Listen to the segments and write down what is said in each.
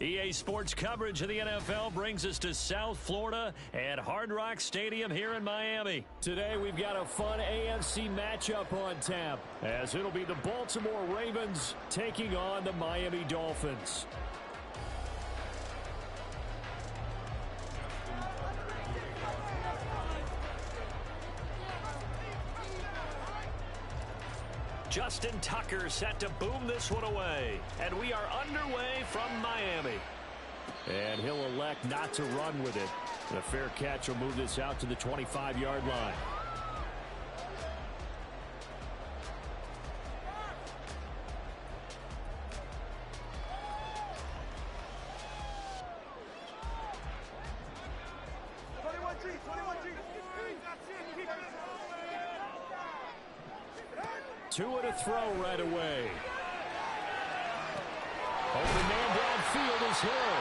EA Sports coverage of the NFL brings us to South Florida at Hard Rock Stadium here in Miami. Today we've got a fun AFC matchup on tap, as it'll be the Baltimore Ravens taking on the Miami Dolphins. Justin Tucker set to boom this one away. And we are underway from Miami. And he'll elect not to run with it. The fair catch will move this out to the 25-yard line. Tua to throw right away. Open man downfield is Hill.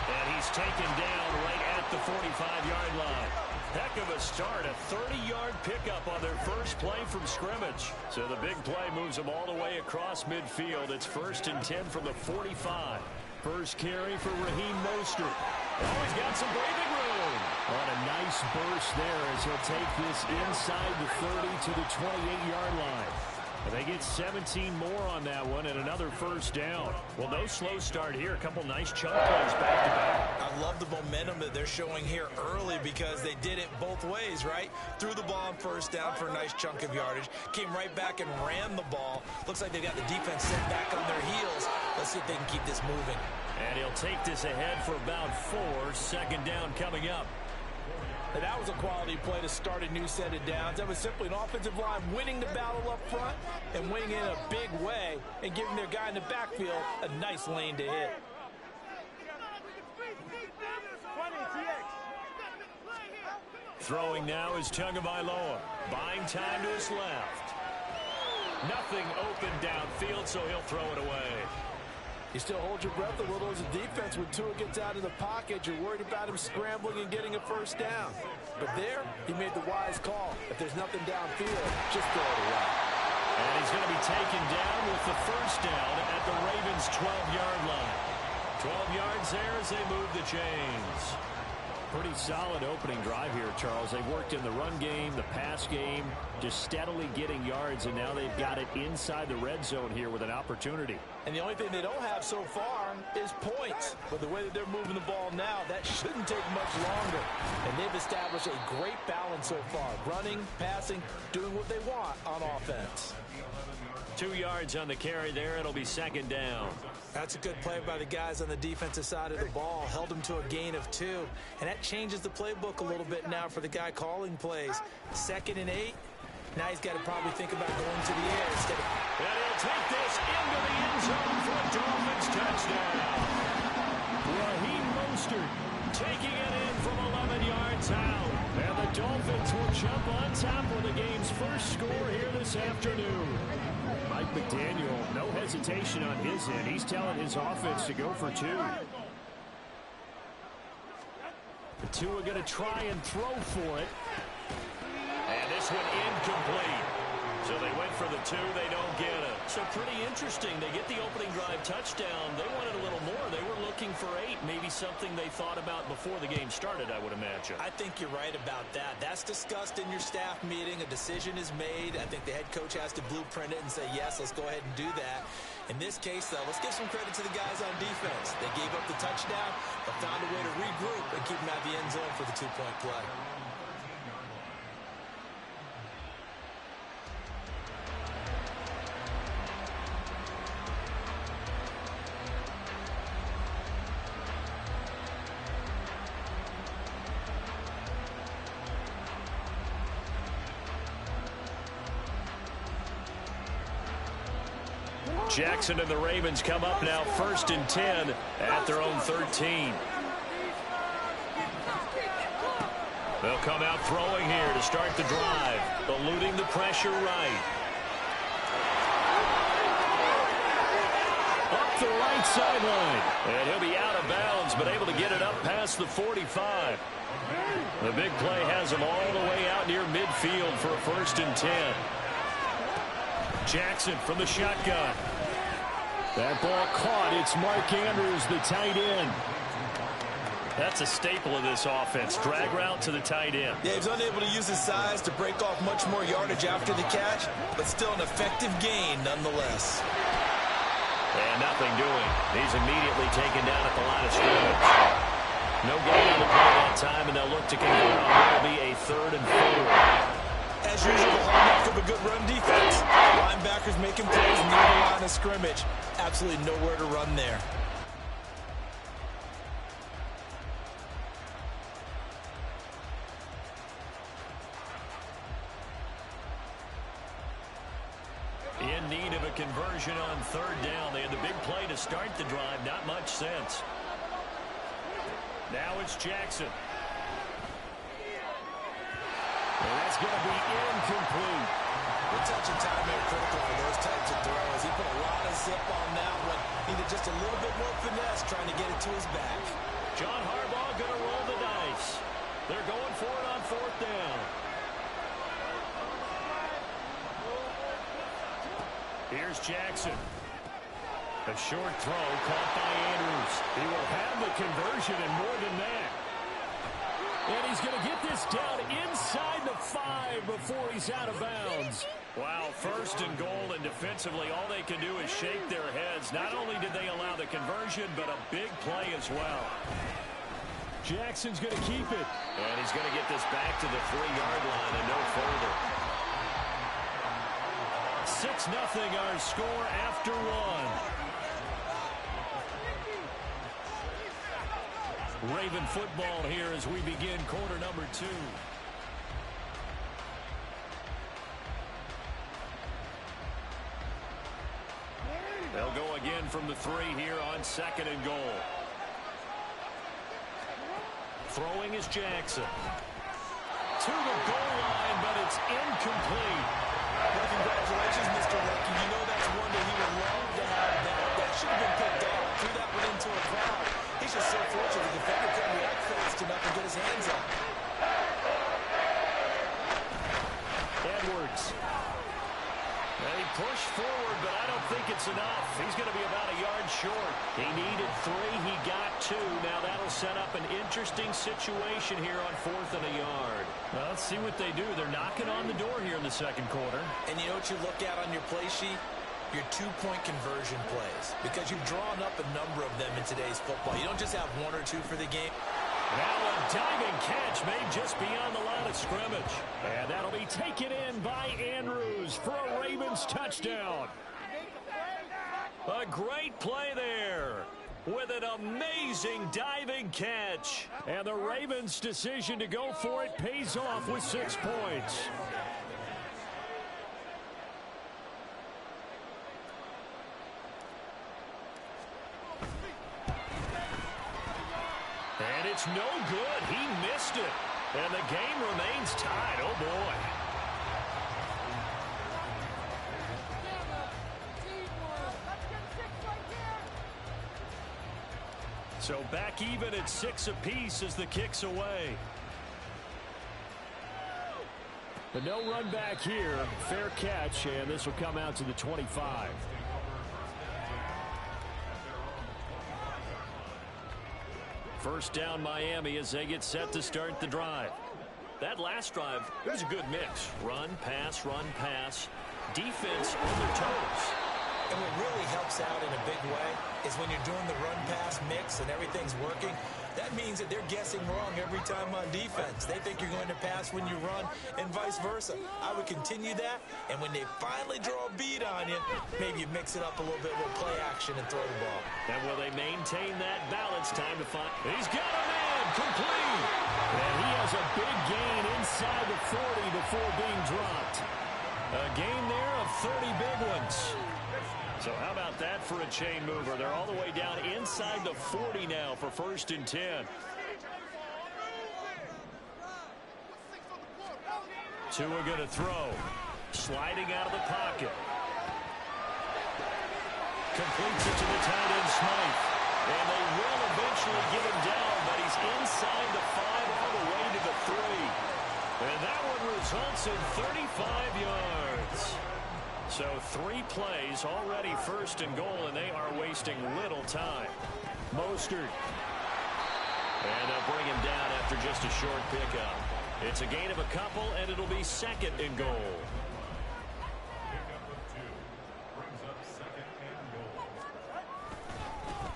And he's taken down right at the 45-yard line. Heck of a start, a 30-yard pickup on their first play from scrimmage. So the big play moves them all the way across midfield. It's 1st and 10 from the 45. First carry for Raheem Mostert. Oh, he's got some breathing room. On a nice burst there as he'll take this inside the 30 to the 28-yard line. And they get 17 more on that one and another first down. Well, no slow start here. A couple nice chunk plays back-to-back. I love the momentum that they're showing here early because they did it both ways, right? Threw the ball on first down for a nice chunk of yardage. Came right back and ran the ball. Looks like they've got the defense set back on their heels. Let's see if they can keep this moving. And he'll take this ahead for about 4. Second down coming up. And that was a quality play to start a new set of downs. That was simply an offensive line winning the battle up front and winning in a big way and giving their guy in the backfield a nice lane to hit. Throwing now is Tagovailoa. Buying time to his left. Nothing open downfield, so he'll throw it away. You still hold your breath a little as a defense when Tua gets out of the pocket. You're worried about him scrambling and getting a first down. But there, he made the wise call. If there's nothing downfield, just throw it away. And he's going to be taken down with the first down at the Ravens' 12-yard line. 12 yards there as they move the chains. Pretty solid opening drive here, Charles. They've worked in the run game, the pass game, just steadily getting yards, and now they've got it inside the red zone here with an opportunity. And the only thing they don't have so far is points. But the way that they're moving the ball now, that shouldn't take much longer. And they've established a great balance so far. Running, passing, doing what they want on offense. 2 yards on the carry there. It'll be second down. That's a good play by the guys on the defensive side of the ball. Held them to a gain of 2. And that changes the playbook a little bit now for the guy calling plays. 2nd and 8. Now he's got to probably think about going to the air instead of... And he'll take this into the end zone for a Dolphins touchdown. Raheem Mostert taking it in from 11 yards out. And the Dolphins will jump on top of the game's first score here this afternoon. Mike McDaniel, no hesitation on his end. He's telling his offense to go for 2. The Tua going to try and throw for it. And this one incomplete. So they went for the 2. They don't get it. So pretty interesting. They get the opening drive touchdown. They wanted a little more. They were looking for 8. Maybe something they thought about before the game started, I would imagine. I think you're right about that. That's discussed in your staff meeting. A decision is made. I think the head coach has to blueprint it and say, yes, let's go ahead and do that. In this case, though, let's give some credit to the guys on defense. They gave up the touchdown, but found a way to regroup and keep them out the end zone for the 2-point play. Jackson and the Ravens come up now 1st and 10 at their own 13. They'll come out throwing here to start the drive, eluding the pressure right. Up the right sideline, and he'll be out of bounds, but able to get it up past the 45. The big play has him all the way out near midfield for a 1st and 10. Jackson from the shotgun. That ball caught. It's Mark Andrews, the tight end. That's a staple of this offense. Drag route to the tight end. Yeah, he's unable to use his size to break off much more yardage after the catch, but still an effective gain nonetheless. And nothing doing. He's immediately taken down at the line of scrimmage. No gain on the play that time, and they'll look to convert on what will be a 3rd and 4. As usual, the hallmark of a good run defense. Linebackers making plays near the line of scrimmage. Absolutely nowhere to run there. In need of a conversion on 3rd down. They had the big play to start the drive. Not much sense. Now it's Jackson. And that's going to be incomplete. The touch and time are critical for those types of throws. He put a lot of zip on that one. Needed just a little bit more finesse trying to get it to his back. John Harbaugh going to roll the dice. They're going for it on 4th down. Here's Jackson. A short throw caught by Andrews. He will have the conversion and more than that. And he's going to get this down inside the 5 before he's out of bounds. Wow, 1st and goal, and defensively all they can do is shake their heads. Not only did they allow the conversion, but a big play as well. Jackson's going to keep it. And he's going to get this back to the 3-yard line and no further. 6-0 our score after 1. Raven football here as we begin quarter number 2. They'll go again from the 3 here on 2nd and goal. Throwing is Jackson. To the goal line, but it's incomplete. Well, congratulations, Mr. Lucky. You know that's one that he would love to have. That should have been picked off. Threw that one into a crowd. He's just so fortunate the defender couldn't react fast enough and get his hands up. Edwards. They push forward, but I don't think it's enough. He's going to be about a yard short. He needed 3. He got 2. Now that'll set up an interesting situation here on 4th and a yard. Well, let's see what they do. They're knocking on the door here in the 2nd quarter. And you know what you look at on your play sheet? Your 2-point conversion plays, because you've drawn up a number of them in today's football. You don't just have 1 or 2 for the game. Now a diving catch made just beyond the line of scrimmage. And that'll be taken in by Andrews for a Ravens touchdown. A great play there with an amazing diving catch. And the Ravens' decision to go for it pays off with 6 points. And it's no good. He missed it. And the game remains tied. Oh, boy. So back even at 6 apiece as the kick's away. But no run back here. Fair catch, and this will come out to the 25. First down Miami as they get set to start the drive. That last drive, it was a good mix. Run, pass, defense on their toes. And what really helps out in a big way is when you're doing the run-pass mix and everything's working, that means that they're guessing wrong every time on defense. They think you're going to pass when you run and vice versa. I would continue that, and when they finally draw a bead on you, maybe you mix it up a little bit with play action and throw the ball. And will they maintain that balance? Time to find. He's got a man complete. And he has a big gain inside the 40 before being dropped. A gain there of 30 big ones. So how about that for a chain mover? They're all the way down inside the 40 now for 1st and 10. Tua going to throw. Sliding out of the pocket. Completes it to the tight end Smythe. And they will eventually get him down, but he's inside the 5 all the way to the 3. And that one results in 35 yards. So 3 plays already first and goal, and they are wasting little time. Mostert. And they'll bring him down after just a short pickup. It's a gain of a couple, and it'll be second and goal.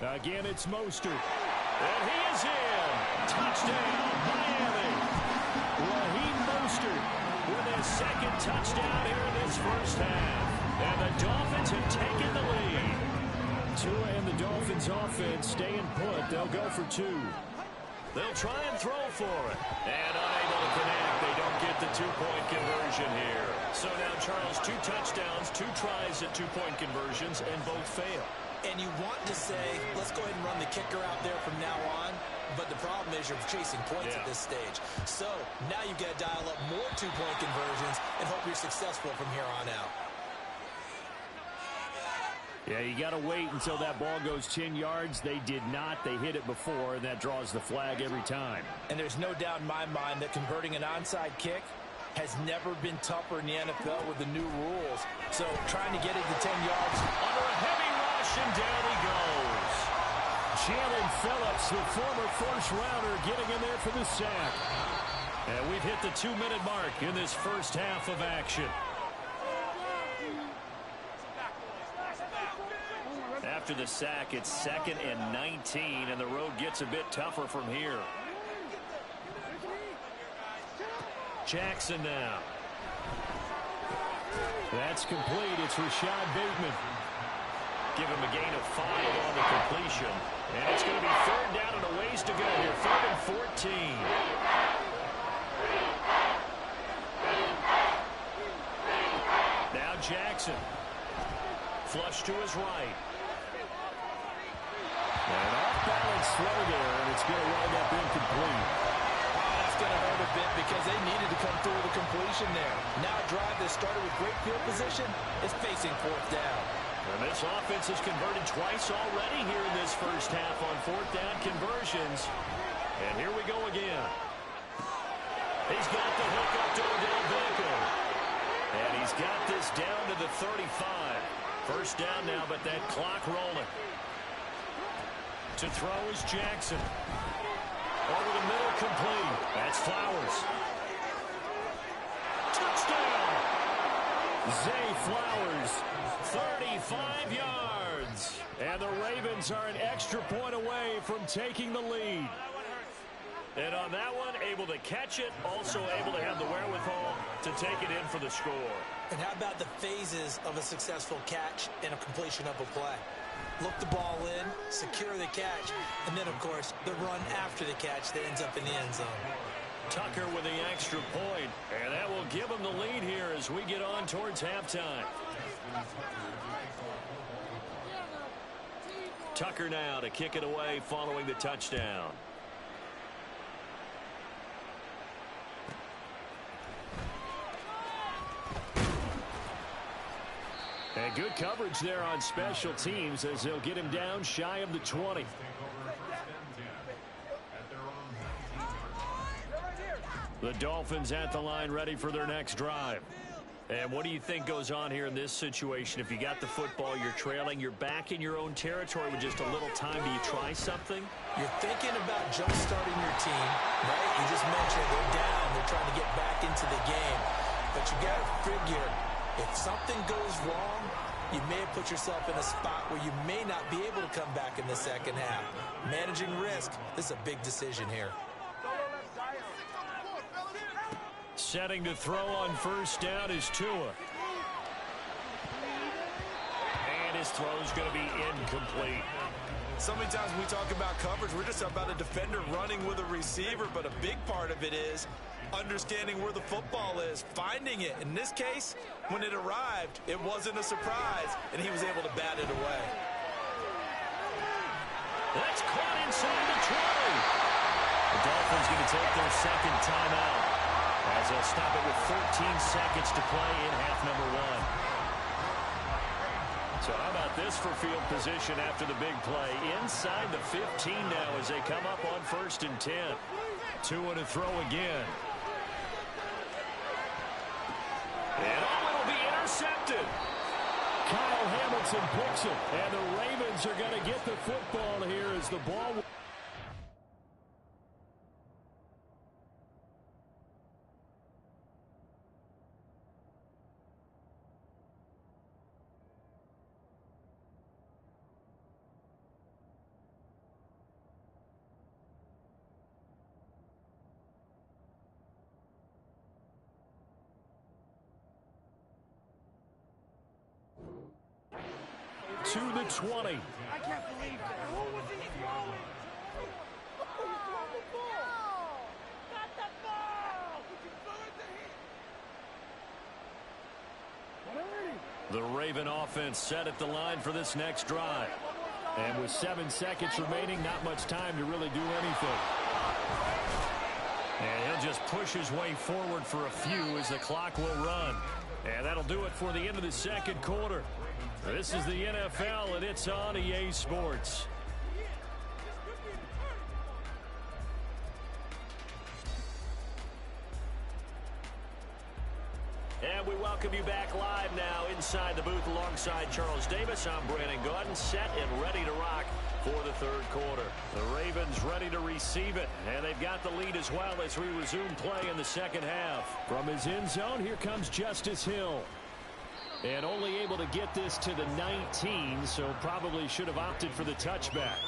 Again, it's Mostert. And he is in. Touchdown, Miami. Raheem Mostert with his second touchdown here in this first half. And the Dolphins have taken the lead. Tua and the Dolphins offense staying put. They'll go for 2. They'll try and throw for it. And unable to connect. They don't get the 2-point conversion here. So now, Charles, 2 touchdowns, 2 tries at 2-point conversions, and both fail. And you want to say, let's go ahead and run the kicker out there from now on. But the problem is you're chasing points at this stage. So now you've got to dial up more 2-point conversions and hope you're successful from here on out. Yeah, you got to wait until that ball goes 10 yards. They did not. They hit it before, and that draws the flag every time. And there's no doubt in my mind that converting an onside kick has never been tougher in the NFL with the new rules. So trying to get it to 10 yards. Under a heavy rush, and down he goes. Jalen Phillips, the former first-rounder, getting in there for the sack. And we've hit the 2-minute mark in this first half of action. After the sack, it's 2nd and 19, and the road gets a bit tougher from here. Jackson now. That's complete. It's Rashad Bateman. Give him a gain of 5 on the completion. And it's going to be 3rd down and a ways to go here. 3rd and 14. Now Jackson. Flush to his right. And off-balance throw there, and it's going to wind up incomplete. That's going to hurt a bit because they needed to come through with a completion there. Now a drive that started with great field position is facing 4th down. And this offense has converted twice already here in this first half on 4th down conversions. And here we go again. He's got the hook up to Odell Beckham. And he's got this down to the 35. First down now, but that clock rolling. To throw is Jackson. Over the middle, complete. That's Flowers. Touchdown! Zay Flowers, 35 yards. And the Ravens are an extra point away from taking the lead. And on that one, able to catch it, also able to have the wherewithal to take it in for the score. And how about the phases of a successful catch and a completion of a play? Look the ball in, secure the catch, and then, of course, the run after the catch that ends up in the end zone. Tucker with the extra point, and that will give them the lead here as we get on towards halftime. Tucker now to kick it away following the touchdown. And good coverage there on special teams as they'll get him down shy of the 20. The Dolphins at the line ready for their next drive. And what do you think goes on here in this situation? If you got the football, you're trailing, you're back in your own territory with just a little time. Do you try something? You're thinking about jump-starting your team, right? You just mentioned they're down. They're trying to get back into the game. But you got to figure, if something goes wrong, you may have put yourself in a spot where you may not be able to come back in the second half. Managing risk, this is a big decision here. Setting to throw on first down is Tua. And his throw is going to be incomplete. So many times when we talk about coverage, we're just about a defender running with a receiver, but a big part of it is understanding where the football is, finding it. In this case, when it arrived, it wasn't a surprise, and he was able to bat it away. That's caught inside the 20. The Dolphins going to take their second timeout as they'll stop it with 13 seconds to play in half number 1. So how about this for field position after the big play? Inside the 15 now as they come up on 1st and 10. Tua to throw again. And it'll be intercepted. Kyle Hamilton picks it. And the Ravens are going to get the football here as the ball... to the 20. I can't believe that. Who was he throwing? Got the ball! The Raven offense set at the line for this next drive. And with 7 seconds remaining, not much time to really do anything. And he'll just push his way forward for a few as the clock will run. And that'll do it for the end of the second quarter. This is the NFL, and it's on EA Sports. And we welcome you back live now inside the booth alongside Charles Davis. I'm Brandon Gaudin, set and ready to rock for the third quarter. The Ravens ready to receive it, and they've got the lead as well as we resume play in the second half. From his end zone, here comes Justice Hill. And only able to get this to the 19, so probably should have opted for the touchback.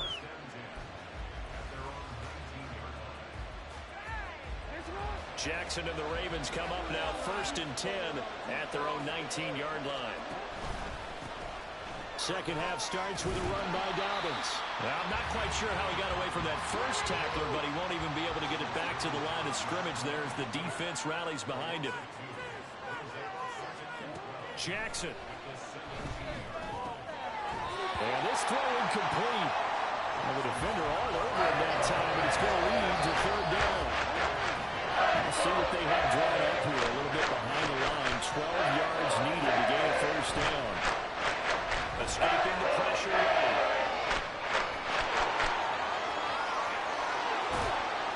Jackson and the Ravens come up now 1st and 10 at their own 19-yard line. Second half starts with a run by Dobbins. Now, I'm not quite sure how he got away from that first tackler, but he won't even be able to get it back to the line of scrimmage there as the defense rallies behind him. Jackson. And this throw incomplete. And the defender all over him that time, but it's going to lead to third down. Let's see what they have drawn up here. A little bit behind the line. 12 yards needed to gain a first down. Escaping the pressure.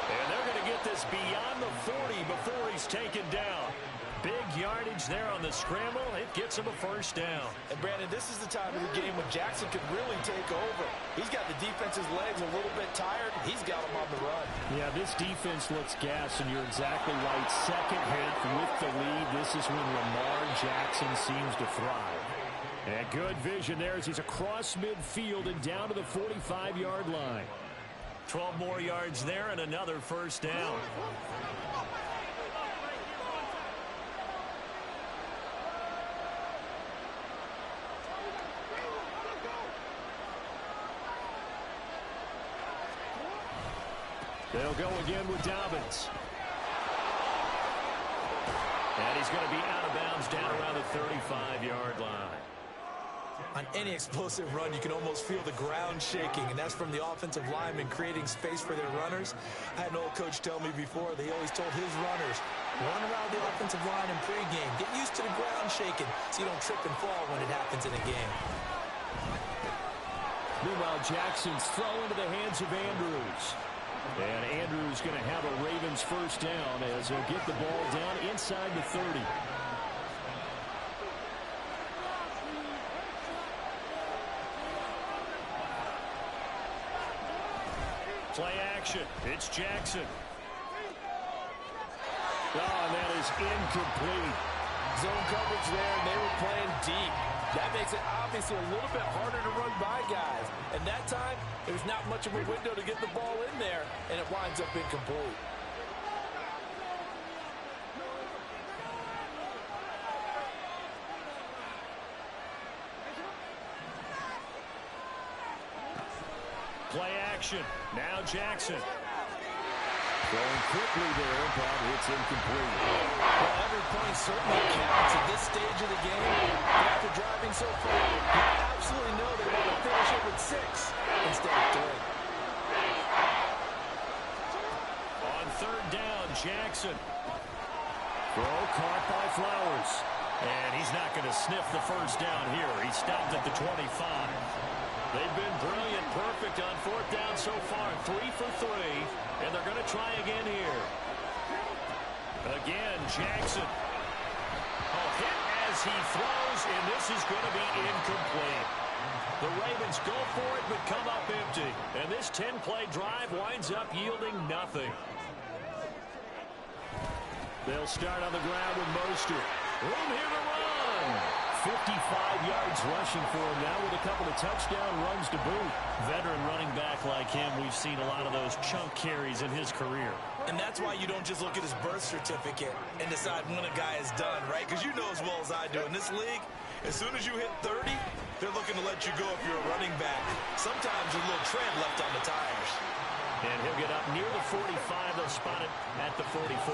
And they're going to get this beyond the 40 before he's taken down. Big yardage there on the scramble. It gets him a first down. And, Brandon, this is the time of the game when Jackson could really take over. He's got the defense's legs a little bit tired. He's got them on the run. Yeah, this defense looks gassed, and you're exactly right. Second half with the lead. This is when Lamar Jackson seems to thrive. And good vision there as he's across midfield and down to the 45-yard line. 12 more yards there and another first down. They'll go again with Dobbins. And he's going to be out of bounds down around the 35-yard line. On any explosive run, you can almost feel the ground shaking, and that's from the offensive linemen creating space for their runners. I had an old coach tell me before, they always told his runners, run around the offensive line in pregame. Get used to the ground shaking so you don't trip and fall when it happens in a game. Meanwhile, Jackson's throw into the hands of Andrews. And Andrews going to have a Ravens first down as he'll get the ball down inside the 30. Play action. It's Jackson. Oh, and that is incomplete. Zone coverage there, and they were playing deep. That makes it obviously a little bit harder to run by guys. And that time, there's not much of a window to get the ball in there, and it winds up incomplete. Play action. Now Jackson. Throwing quickly there, but it's incomplete. Well, every point certainly counts at this stage of the game. After driving so far, you absolutely know they want to finish it with 6 instead of 3. On third down, Jackson. Throw caught by Flowers. And he's not going to sniff the first down here. He stopped at the 25. They've been brilliant, perfect on fourth down so far. 3 for 3, and they're going to try again here. Again, Jackson. Oh, hit as he throws, and this is going to be incomplete. The Ravens go for it, but come up empty. And this 10-play drive winds up yielding nothing. They'll start on the ground with Mostert. Room here to run. 55 yards rushing for him now with a couple of touchdown runs to boot. Veteran running back like him, we've seen a lot of those chunk carries in his career. And that's why you don't just look at his birth certificate and decide when a guy is done, right? Because you know as well as I do, in this league, as soon as you hit 30, they're looking to let you go if you're a running back. Sometimes there's a little tread left on the tires. And he'll get up near the 45. They'll spot it at the 44.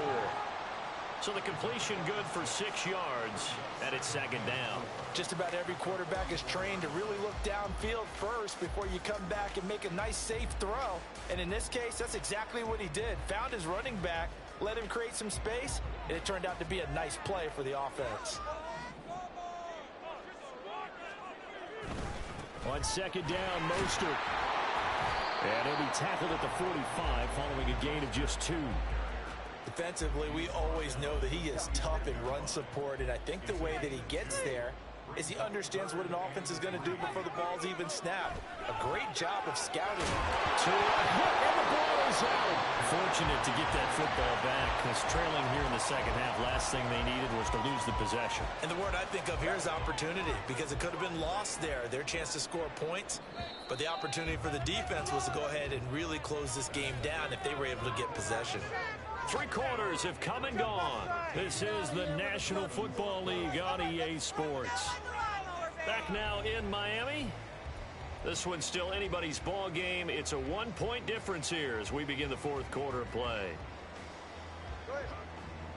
So the completion good for 6 yards, and it's second down. Just about every quarterback is trained to really look downfield first before you come back and make a nice, safe throw. And in this case, that's exactly what he did. Found his running back, let him create some space, and it turned out to be a nice play for the offense. On second down, Mostert. And he'll be tackled at the 45 following a gain of just 2. Defensively, we always know that he is tough in run support, and I think the way that he gets there is he understands what an offense is going to do before the ball's even snapped. A great job of scouting. And the ball is out. Fortunate to get that football back, because trailing here in the second half, last thing they needed was to lose the possession. And the word I think of here is opportunity, because it could have been lost there, their chance to score points. But the opportunity for the defense was to go ahead and really close this game down if they were able to get possession. 3 quarters have come and gone. This is the National Football League on EA Sports. Back now in Miami. This one's still anybody's ball game. It's a 1-point difference here as we begin the 4th quarter of play.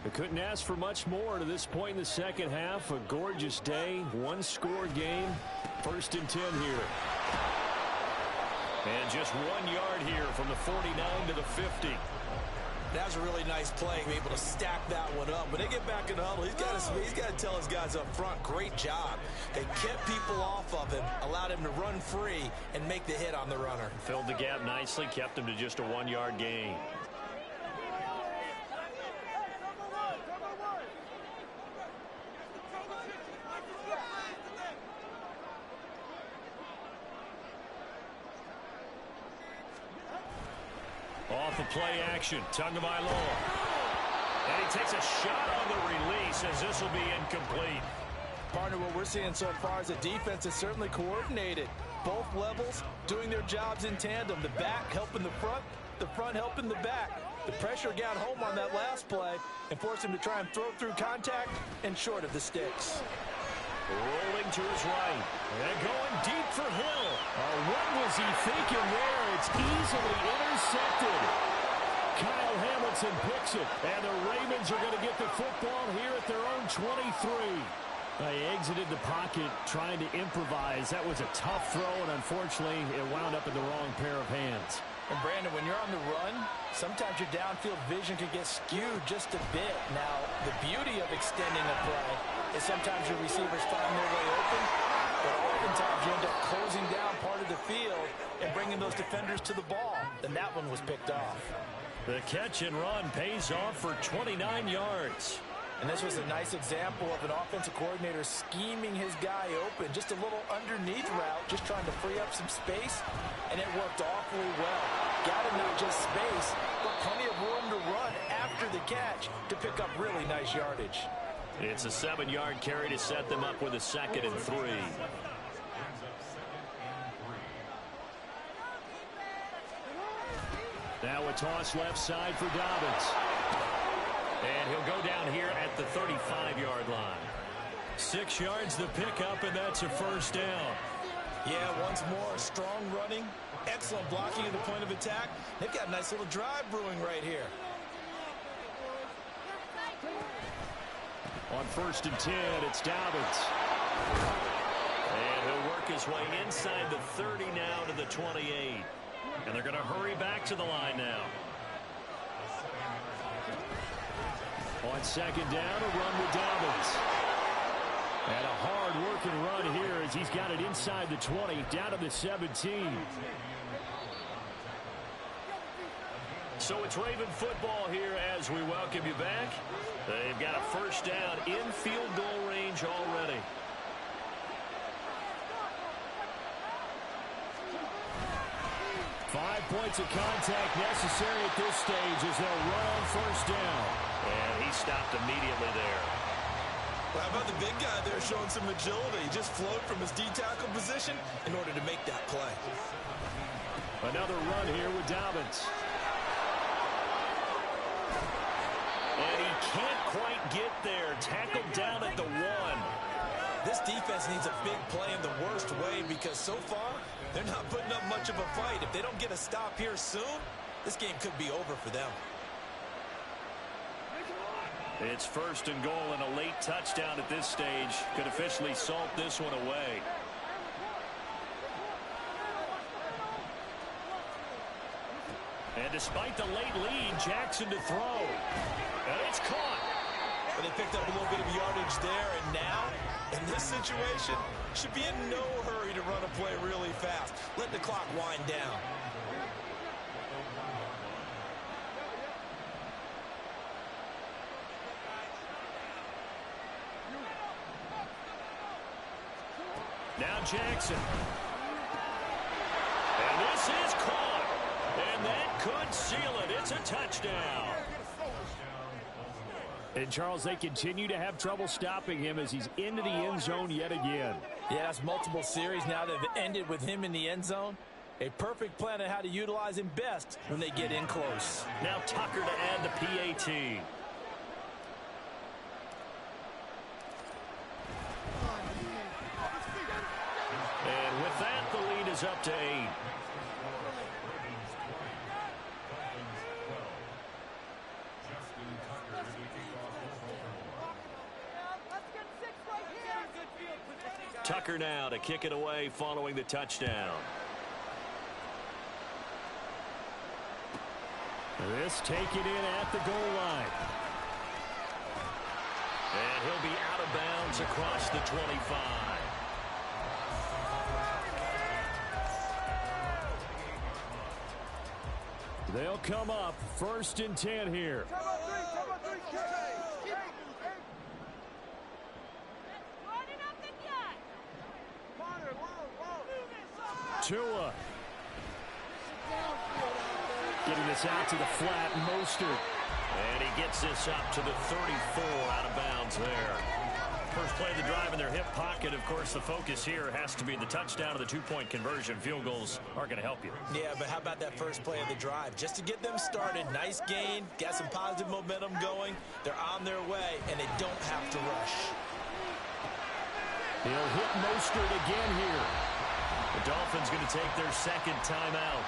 They couldn't ask for much more to this point in the second half. A gorgeous day, 1-score game. 1st and 10 here. And just 1 yard here from the 49 to the 50. That was a really nice play, able to stack that one up. When they get back in the huddle, he's got to tell his guys up front, great job. They kept people off of him, allowed him to run free, and make the hit on the runner. Filled the gap nicely, kept him to just a 1-yard gain. Off the play action, Tagovailoa. And he takes a shot on the release as this will be incomplete. Partner, what we're seeing so far is a defense is certainly coordinated. Both levels doing their jobs in tandem. The back helping the front helping the back. The pressure got home on that last play and forced him to try and throw through contact and short of the sticks. Rolling to his right. And going deep for Hill. What was he thinking there? It's easily intercepted. Kyle Hamilton picks it. And the Ravens are going to get the football here at their own 23. They exited the pocket trying to improvise. That was a tough throw, and unfortunately, it wound up in the wrong pair of hands. And Brandon, when you're on the run, sometimes your downfield vision can get skewed just a bit. Now, the beauty of extending a play is sometimes your receivers find their way open, but oftentimes you end up closing down part of the field and bringing those defenders to the ball. And that one was picked off. The catch and run pays off for 29 yards. And this was a nice example of an offensive coordinator scheming his guy open. Just a little underneath route, just trying to free up some space, and it worked awfully well. Got him not just space, but plenty of room to run after the catch to pick up really nice yardage. It's a 7-yard carry to set them up with a 2nd and 3. Now a toss left side for Dobbins. And he'll go down here at the 35-yard line. 6 yards the pickup, and that's a 1st down. Yeah, once more, strong running, excellent blocking at the point of attack. They've got a nice little drive brewing right here. On 1st and 10, it's Dobbins. And he'll work his way inside the 30 now to the 28. And they're going to hurry back to the line now. On 2nd down, a run with Dobbins. And a hard-working run here as he's got it inside the 20, down to the 17. So it's Raven football here as we welcome you back. They've got a first down in field goal range already. Five points of contact necessary at this stage as they'll run on first down. And he stopped immediately there. Well, how about the big guy there showing some agility? He just flowed from his D-tackle position in order to make that play. Another run here with Dobbins. And he can't quite get there. Tackled down at the 1. This defense needs a big play in the worst way because so far, they're not putting up much of a fight. If they don't get a stop here soon, this game could be over for them. It's first and goal, and a late touchdown at this stage could officially salt this one away. And despite the late lead, Jackson to throw. And it's caught. But they picked up a little bit of yardage there, and now, in this situation, should be in no hurry to run a play really fast. Let the clock wind down. Now Jackson. And this is caught. And that could seal it. It's a touchdown. And, Charles, they continue to have trouble stopping him as he's into the end zone yet again. Yeah, that's multiple series now that have ended with him in the end zone. A perfect plan on how to utilize him best when they get in close. Now Tucker to add the PAT. And with that, the lead is up to 8. Tucker now to kick it away following the touchdown. This taken in at the goal line. And he'll be out of bounds across the 25. They'll come up first and 10 here. Tua. Getting this out to the flat, Mostert. And he gets this up to the 34, out of bounds there. First play of the drive in their hip pocket. Of course, the focus here has to be the touchdown of the two-point conversion. Field goals aren't going to help you. Yeah, but how about that first play of the drive? Just to get them started, nice gain, got some positive momentum going. They're on their way, and they don't have to rush. He'll hit Mostert again here. The Dolphins going to take their second timeout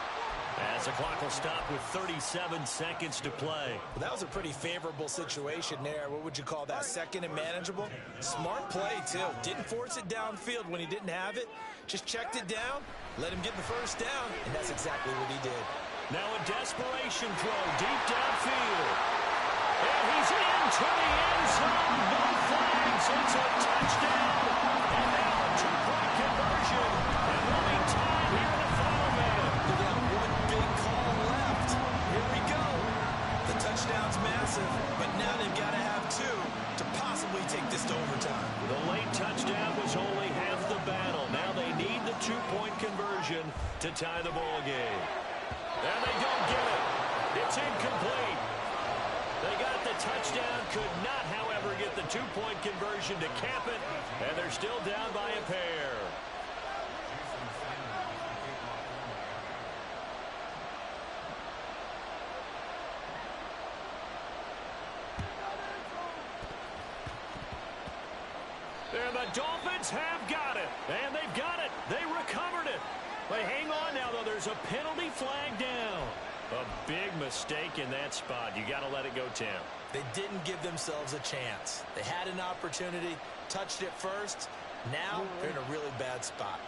as the clock will stop with 37 seconds to play. Well, that was a pretty favorable situation there. What would you call that? Second and manageable? Smart play, too. Didn't force it downfield when he didn't have it. Just checked it down, let him get the first down, and that's exactly what he did. Now a desperation throw deep downfield. And he's into the end zone. No flags. It's a touchdown. And now a two-point conversion. And we'll be tied here in the final minute. They got one big call left. Here we go. The touchdown's massive, but now they've got to have two to possibly take this to overtime. The late touchdown was only half the battle. Now they need the two-point conversion to tie the ball game. And they don't get it. It's incomplete. They got the touchdown, could not, however, get the two-point conversion to cap it, and they're still down by a pair. And the Dolphins have got it, and they've got it. They recovered it. But hang on now, though. There's a penalty flag down. A big mistake in that spot. You got to let it go, Tim. They didn't give themselves a chance. They had an opportunity, touched it first. Now they're in a really bad spot.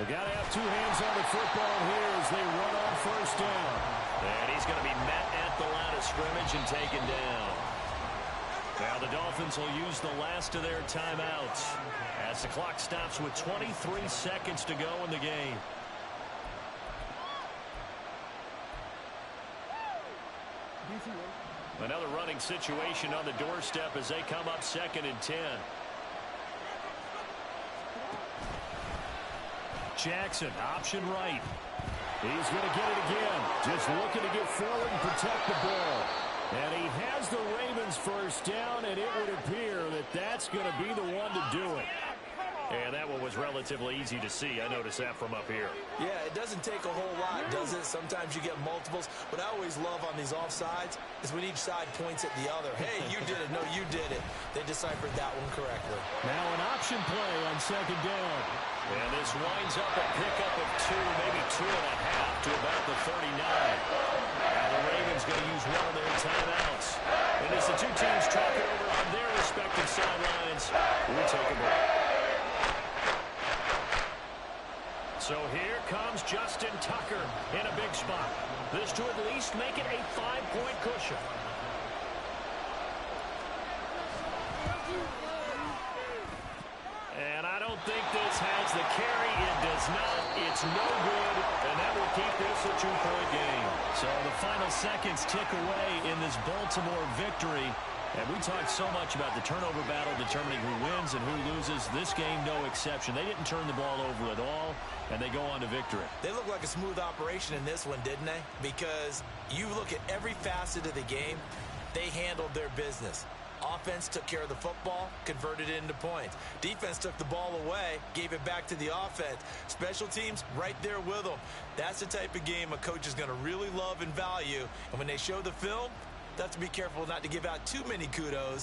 They got to have two hands on the football here as they run on first down. And he's going to be met at the line of scrimmage and taken down. Now the Dolphins will use the last of their timeouts as the clock stops with 23 seconds to go in the game. Another running situation on the doorstep as they come up 2nd and 10. Jackson, option right. He's going to get it again. Just looking to get forward and protect the ball. And he has the Ravens first down, and it would appear that that's going to be the one to do it. And that one was relatively easy to see. I noticed that from up here. Yeah, it doesn't take a whole lot, does it? Sometimes you get multiples. What I always love on these offsides is when each side points at the other. Hey, you did it. No, you did it. They deciphered that one correctly. Now an option play on 2nd down. And this winds up a pickup of 2, maybe 2.5 to about the 39. Now the Ravens going to use one of their timeouts. And as the two teams talk it over on their respective sidelines, we take a break. So here comes Justin Tucker in a big spot. This to at least make it a 5-point cushion. And I don't think this has the carry. It does not. It's no good. And that will keep this a 2-point game. So the final seconds tick away in this Baltimore victory. And we talked so much about the turnover battle determining who wins and who loses. This game, no exception. They didn't turn the ball over at all, and they go on to victory. They look like a smooth operation in this one, didn't they? Because you look at every facet of the game, they handled their business. Offense took care of the football, converted it into points. Defense took the ball away, gave it back to the offense. Special teams, right there with them. That's the type of game a coach is going to really love and value. And when they show the film, they have to be careful not to give out too many kudos.